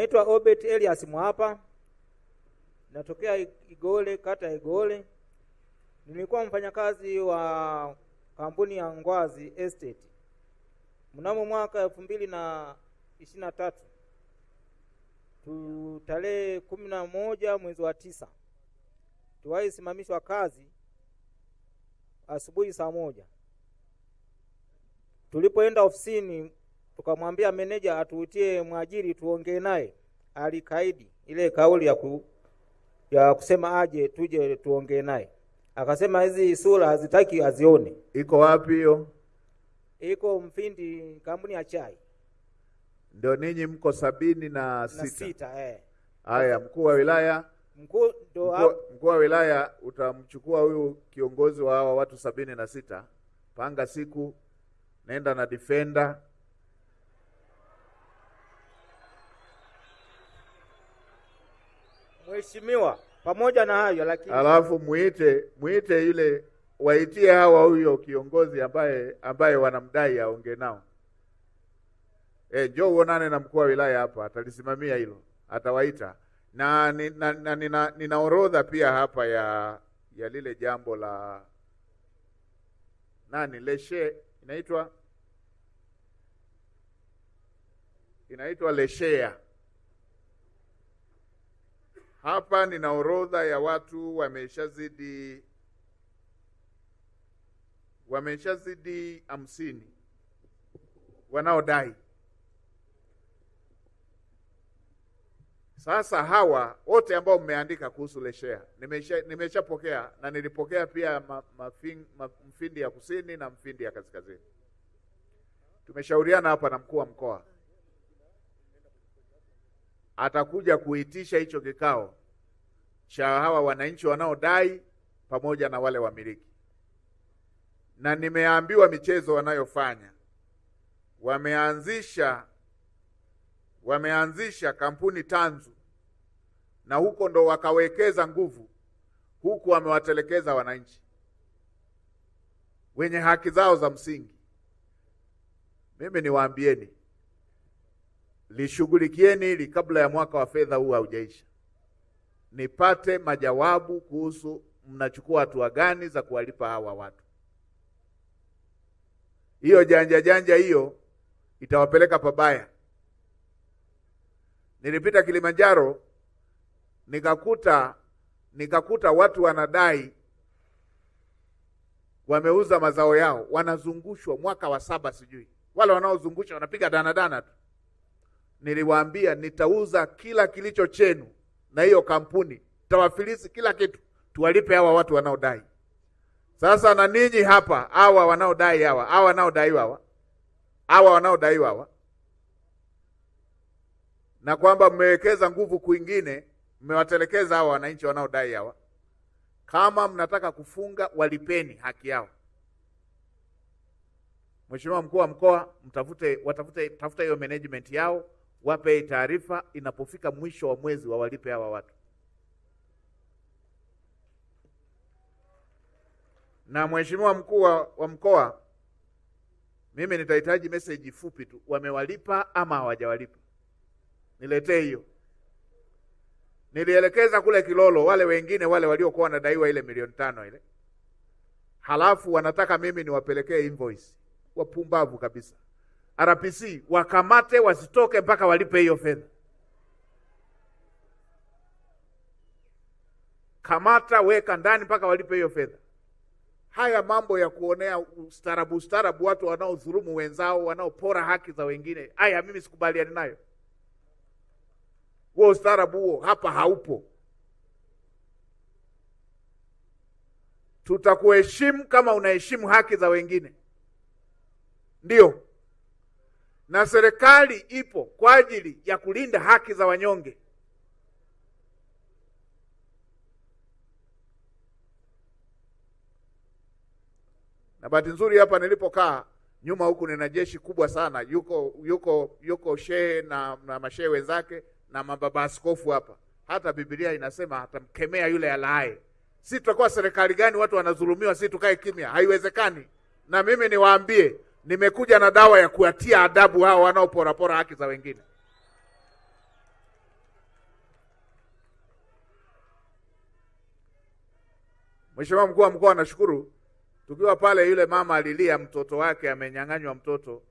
Naitwa Obet Elias Mwapa. Natokea Igole, kata Igole. Nilikuwa mfanyakazi wa kampuni ya Ngwazi Estate. Mnamo mwaka 2023 tarehe 11 mwezi wa 9 tuwahi simamishwa kazi asubuhi saa 1. Tulipoenda ofisini tukamwambia meneja atuitie mwajiri tuongee naye. Alikaidi ile kauli ya kusema aje tuje tuongee naye. Akasema hizi sura hazitaki azione. Iko wapi hiyo? Iko Mfindi, kampuni ya chai. Ndio ninyi mko 76. Haya, mkuu wa wilaya. Mkuu wa wilaya utamchukua huyu kiongozi wa hawa watu 76. Panga siku, nenda na defender. Mheshimiwa, pamoja na hayo lakini alafu muite yule, waitie hawa huyo kiongozi ambaye wanamdai aongee nao. Njoo uonane na mkuu wa wilaya hapa, atalisimamia hilo, atawaita. Na nina orodha pia hapa ya lile jambo la leshe, inaitwa leshea. Hapa nina orodha ya watu wameshazidi 50 wanaodai. Sasa hawa wote ambao mmeandika kuhusu leshea nimeshapokea, na nilipokea pia Mfindi ya Kusini na Mfindi ya Kaskazini. Tumeshauriana hapa na mkuu wa mkoa, atakuja kuitisha hicho kikao cha hawa wananchi wanaodai pamoja na wale wamiliki. Na nimeambiwa michezo wanayofanya, wameanzisha kampuni tanzu, na huko ndo wakawekeza nguvu, huku wamewatelekeza wananchi wenye haki zao za msingi. Mimi niwaambieni, lishughulikieni hili kabla ya mwaka wa fedha huu haujaisha, nipate majawabu kuhusu mnachukua hatua gani za kuwalipa hawa watu. Hiyo janja hiyo itawapeleka pabaya. Nilipita Kilimanjaro nikakuta watu wanadai wameuza mazao yao, wanazungushwa mwaka wa 7 sijui. Wale wanaozungusha wanapiga dana tu. Niliwaambia nitauza kila kilicho chenu na hiyo kampuni, tawafilisi kila kitu, tuwalipe hawa watu wanaodai. Sasa na ninyi hapa, hawa wanaodaiwa na kwamba mmewekeza nguvu kwingine, mmewatelekeza hawa wananchi wanaodai hawa. Kama mnataka kufunga, walipeni haki yao. Mheshimiwa mkuu wa mkoa, tafuta hiyo management yao, wape taarifa, inapofika mwisho wa mwezi wawalipe hawa watu. Na Mheshimiwa mkuu wa mkoa, mimi nitahitaji message fupi tu, wamewalipa ama hawajawalipa. Niletee hiyo. Nilielekeza kule Kilolo wale wengine wale waliokuwa wanadaiwa ile milioni 5 ile. Halafu wanataka mimi niwapelekee invoice. Wapumbavu kabisa. RPC wakamate, wasitoke mpaka walipe hiyo fedha. Kamata, weka ndani mpaka walipe hiyo fedha. Haya mambo ya kuonea ustarabu watu wanaodhulumu wenzao, wanaopora haki za wengine, haya mimi sikubaliani nayo. Huo ustarabu huo hapa haupo. Tutakuheshimu kama unaheshimu haki za wengine. Ndio. Na serikali ipo kwa ajili ya kulinda haki za wanyonge. Na bahati nzuri hapa nilipokaa nyuma huku nina jeshi kubwa sana. Yuko shehe na mashehe wenzake na mababa askofu hapa. Hata Biblia inasema atamkemea yule alaaye. Sisi tutakuwa serikali gani watu wanadhulumiwa sisi tukae kimya? Haiwezekani. Na mimi niwaambie, nimekuja na dawa ya kuatia adabu hao wanaopora haki za wengine. Mheshimiwa mkuu wa mkoa, nashukuru, tukiwa pale yule mama alilia mtoto wake amenyang'anywa mtoto.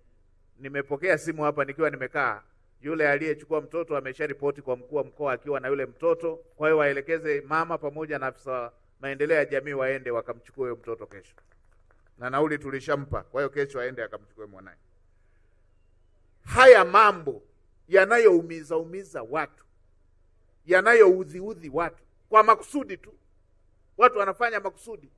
Nimepokea simu hapa nikiwa nimekaa, yule aliyechukua mtoto amesharipoti kwa mkuu wa mkoa akiwa na yule mtoto. Kwa hiyo waelekeze mama pamoja na afisa maendeleo ya jamii waende wakamchukue huyo mtoto kesho, na nauli tulishampa. Kwa hiyo kesho aende akamchukue mwanae. Haya mambo yanayoumiza watu, yanayoudhi watu kwa makusudi tu, watu wanafanya makusudi.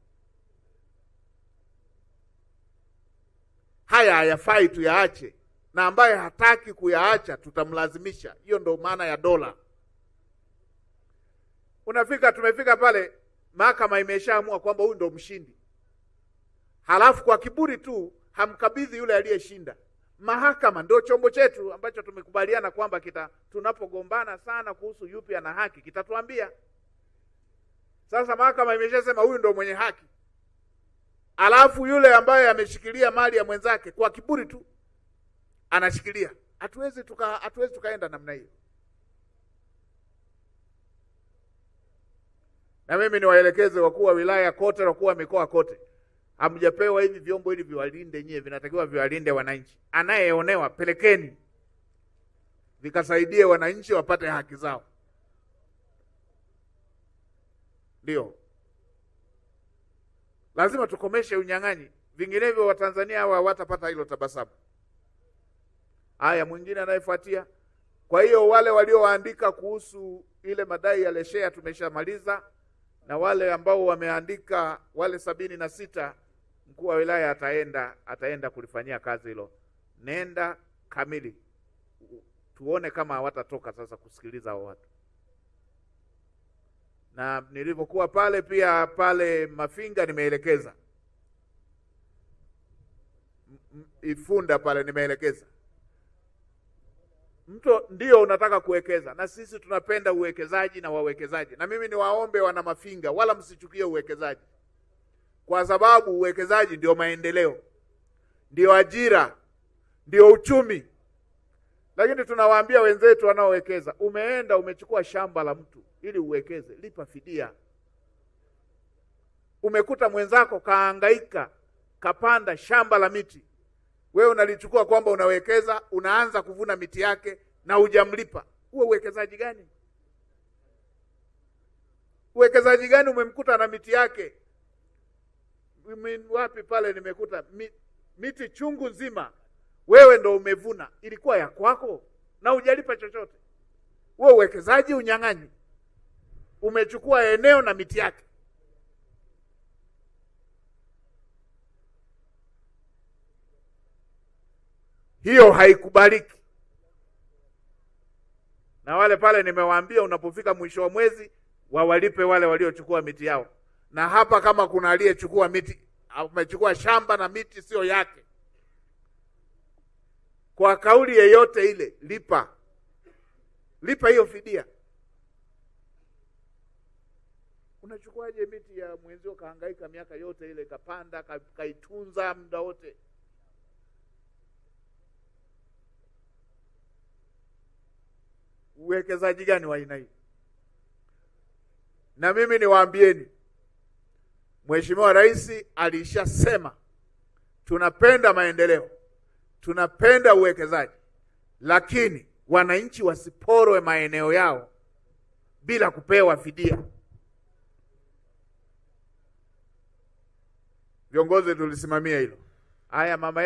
Haya hayafai, tuyaache, na ambaye hataki kuyaacha tutamlazimisha. Hiyo ndio maana ya dola. Tumefika pale, mahakama imeshaamua kwamba huyu ndio mshindi, halafu kwa kiburi tu hamkabidhi yule aliyeshinda. Mahakama ndio chombo chetu ambacho tumekubaliana kwamba tunapogombana sana kuhusu yupi ana haki kitatuambia. Sasa mahakama imeshasema huyu ndio mwenye haki, alafu yule ambaye ameshikilia mali ya mwenzake kwa kiburi tu anashikilia. Hatuwezi tukaenda namna hiyo. Na mimi niwaelekeze wakuu wa wilaya kote, wakuu wa mikoa kote, hamjapewa hivi vyombo ili viwalinde nyie, vinatakiwa viwalinde wananchi. Anayeonewa pelekeni vikasaidie wananchi wapate haki zao. Ndio lazima tukomeshe unyang'anyi, vinginevyo Watanzania hawa hawatapata hilo tabasamu. Haya, mwingine anayefuatia. Kwa hiyo wale walioandika kuhusu ile madai ya leshea tumeshamaliza, na wale ambao wameandika wale 76, mkuu wa wilaya ataenda kulifanyia kazi hilo. Nenda kamili, tuone kama hawatatoka sasa kusikiliza hao watu. Na nilipokuwa pale pia pale Mafinga nimeelekeza, Ifunda pale nimeelekeza, mtu ndio unataka kuwekeza, na sisi tunapenda uwekezaji na wawekezaji. Na mimi niwaombe wana Mafinga, wala msichukie uwekezaji, kwa sababu uwekezaji ndio maendeleo, ndio ajira, ndio uchumi. Lakini tunawaambia wenzetu wanaowekeza, umeenda umechukua shamba la mtu ili uwekeze, lipa fidia. Umekuta mwenzako kahangaika kapanda shamba la miti, wewe unalichukua kwamba unawekeza, unaanza kuvuna miti yake na hujamlipa. Huo uwekezaji gani? Uwekezaji gani? Umemkuta na miti yake wapi pale, nimekuta miti chungu nzima, wewe ndo umevuna, ilikuwa ya kwako na hujalipa chochote. Huo uwekezaji unyang'anyi. Umechukua eneo na miti yake. Hiyo haikubaliki. Na wale pale nimewaambia, unapofika mwisho wa mwezi wawalipe wale waliochukua miti yao. Na hapa kama kuna aliyechukua miti, amechukua shamba na miti sio yake, kwa kauli yeyote ile, lipa hiyo fidia. Unachukuaje miti ya mwenzio kahangaika miaka yote ile, kapanda kaitunza muda wote? Uwekezaji gani wa aina hii? Na mimi niwaambieni, Mheshimiwa Rais alishasema tunapenda maendeleo, tunapenda uwekezaji, lakini wananchi wasiporwe maeneo yao bila kupewa fidia. Viongozi tulisimamia hilo. Haya mama